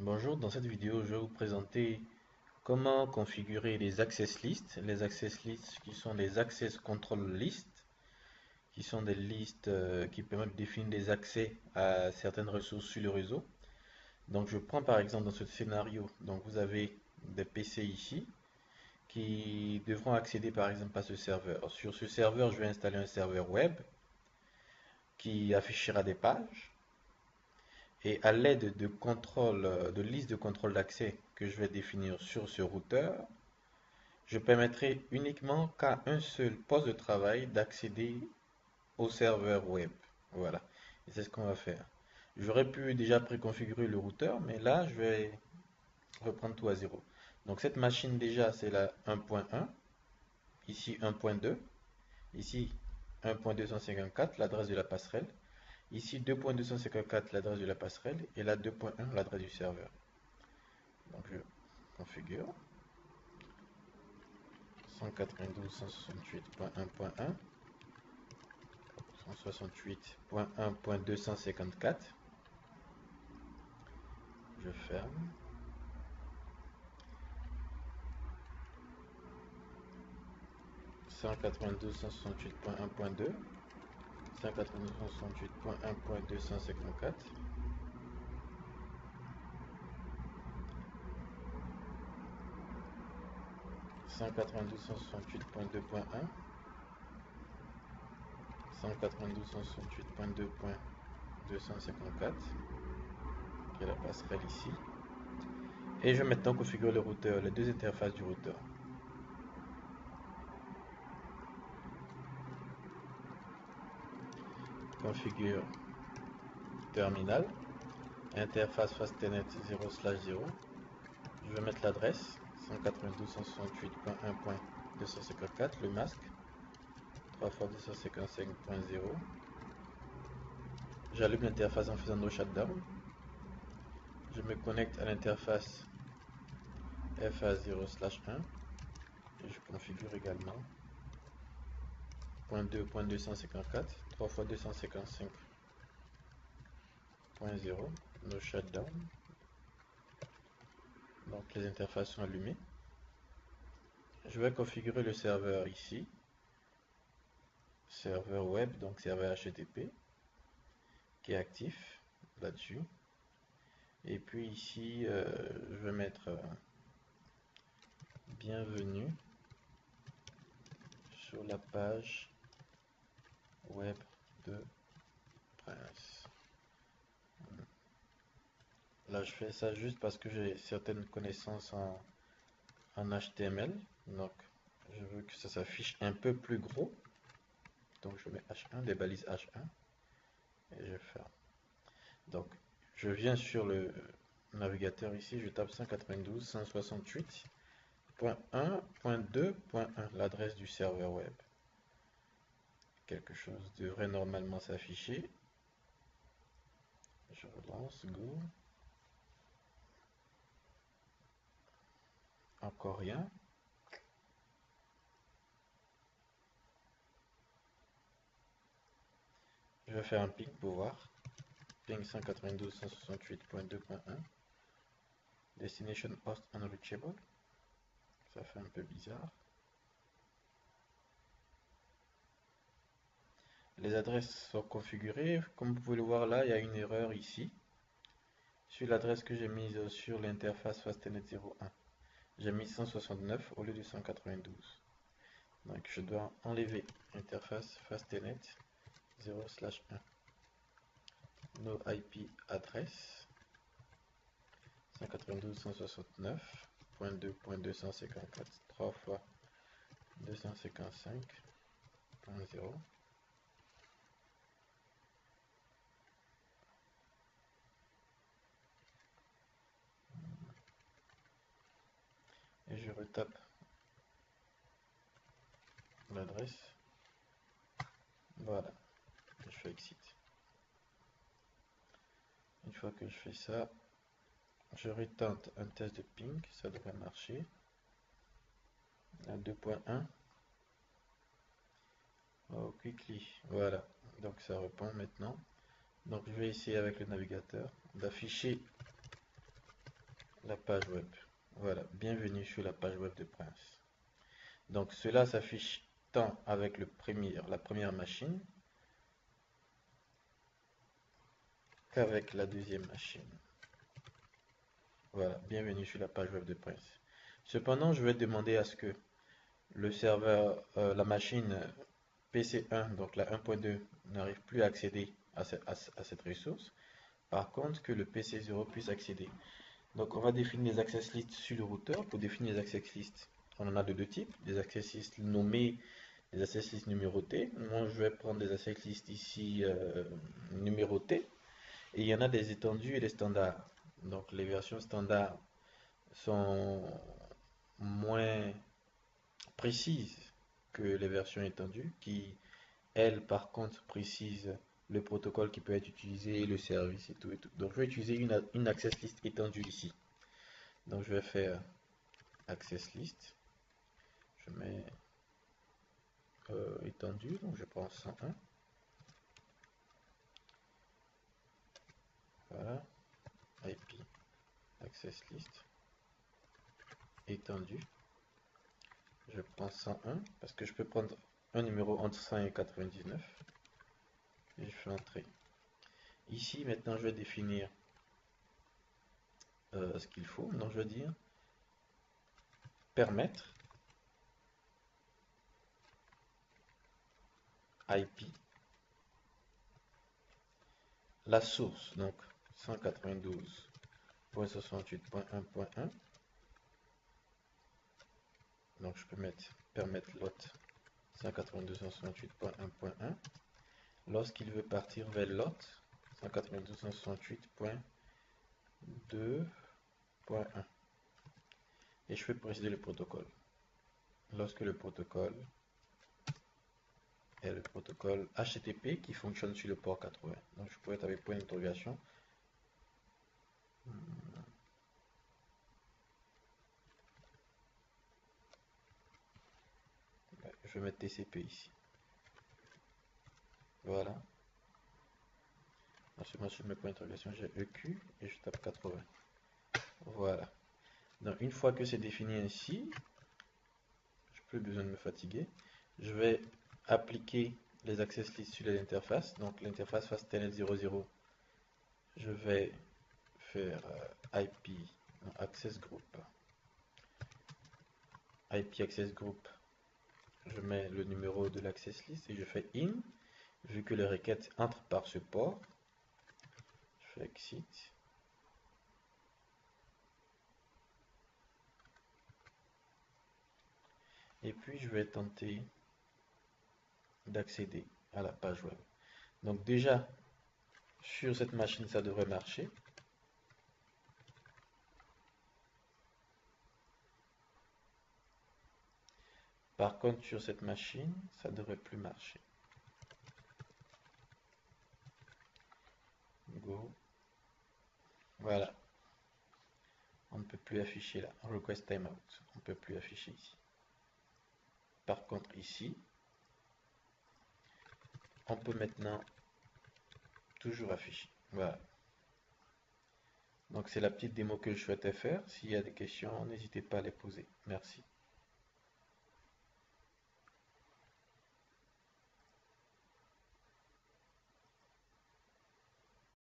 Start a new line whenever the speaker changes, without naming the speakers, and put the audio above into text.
Bonjour, dans cette vidéo, je vais vous présenter comment configurer les access lists. Les access lists qui sont les access control lists, qui sont des listes qui permettent de définir des accès à certaines ressources sur le réseau. Donc je prends par exemple dans ce scénario, donc vous avez des PC ici qui devront accéder par exemple à ce serveur. Sur ce serveur, je vais installer un serveur web qui affichera des pages. Et à l'aide de contrôle, de liste de contrôle d'accès que je vais définir sur ce routeur, je permettrai uniquement qu'à un seul poste de travail d'accéder au serveur web. Voilà. Et c'est ce qu'on va faire. J'aurais pu déjà préconfigurer le routeur, mais là, je vais reprendre tout à zéro. Donc cette machine déjà, c'est la 1.1, ici 1.2, ici 1.254, l'adresse de la passerelle, ici 2.254, l'adresse de la passerelle, et là 2.1, l'adresse du serveur. Donc je configure 192.168.1.1, 168.1.254. Je ferme. 192.168.1.2, 192.168.1.254, 192.168.2.1, 192.168.2.254, qui est la passerelle ici. Et je vais maintenant configurer le routeur, les deux interfaces du routeur. Configure terminal, interface Fastnet 0/0. Je vais mettre l'adresse 192.168.1.254, le masque 3 fois 255.0. J'allume l'interface en faisant no shutdown. Je me connecte à l'interface FA0/1 et je configure également .2.254 3 fois 255.0, no shutdown. Donc les interfaces sont allumées. Je vais configurer le serveur ici, serveur web, donc serveur HTTP, qui est actif là-dessus. Et puis ici, je vais mettre bienvenue sur la page web de Prince. Là, je fais ça juste parce que j'ai certaines connaissances en HTML. Donc, je veux que ça s'affiche un peu plus gros. Donc, je mets H1, des balises H1. Et je ferme. Donc, je viens sur le navigateur ici, je tape 192.168.1.2.1, l'adresse du serveur web. Quelque chose devrait normalement s'afficher. Je relance, go. Encore rien. Je vais faire un ping pour voir. Ping 192.168.2.1. Destination host unreachable. Ça fait un peu bizarre. Les adresses sont configurées. Comme vous pouvez le voir là, il y a une erreur ici. Sur l'adresse que j'ai mise sur l'interface Fastnet 01. J'ai mis 169 au lieu de 192. Donc je dois enlever interface Fastnet 0/1. No IP adresse 192.169.2.254 3 fois 255.0. Et je retape l'adresse. Voilà, je fais exit. Une fois que je fais ça, je retente un test de ping, ça devrait marcher. À 2.1. Oh, quickly, voilà, donc ça répond maintenant. Donc je vais essayer avec le navigateur d'afficher la page web. Voilà, bienvenue sur la page web de Prince. Donc cela s'affiche tant avec la première machine qu'avec la deuxième machine. Voilà, bienvenue sur la page web de Prince. Cependant, je vais demander à ce que le serveur, la machine PC1, donc la 1.2, n'arrive plus à accéder à cette ressource. Par contre, que le PC0 puisse accéder. Donc, on va définir les access lists sur le routeur. Pour définir les access lists, on en a de deux types, des access lists nommés, des access lists numérotés. Moi, je vais prendre des access lists ici numérotées. Et il y en a des étendues et des standards. Donc, les versions standards sont moins précises que les versions étendues, qui, elles, par contre, précisent le protocole qui peut être utilisé, le service et tout et tout. Donc, je vais utiliser une access list étendue ici. Donc, je vais faire access list. Je mets étendu, donc je prends 101. Voilà, IP access list étendu. Je prends 101 parce que je peux prendre un numéro entre 100 et 99. Et je fais entrer. Ici, maintenant, je vais définir ce qu'il faut. Donc, je vais dire permettre IP la source, donc 192.68.1.1. Donc, je peux permettre lot 192.168.1.1. Lorsqu'il veut partir vers lot 192.168.2.1. Et je vais préciser le protocole. Lorsque le protocole est le protocole HTTP qui fonctionne sur le port 80. Donc, je pourrais être avec point d'interrogation. Je vais mettre TCP ici. Voilà. Ensuite, sur mes points d'interrogation, j'ai EQ et je tape 80. Voilà. Donc, une fois que c'est défini ainsi, je n'ai plus besoin de me fatiguer. Je vais appliquer les access lists sur l'interface. Donc, l'interface face telnet 00. Je vais faire IP access group. IP access group. Je mets le numéro de l'access list et je fais in. Vu que les requêtes entrent par ce port, je fais exit. Et puis je vais tenter d'accéder à la page web. Donc déjà, sur cette machine, ça devrait marcher. Par contre, sur cette machine, ça ne devrait plus marcher. Go. Voilà. On ne peut plus afficher là. Request timeout. On ne peut plus afficher ici. Par contre, ici, on peut maintenant toujours afficher. Voilà. Donc c'est la petite démo que je souhaitais faire. S'il y a des questions, n'hésitez pas à les poser. Merci.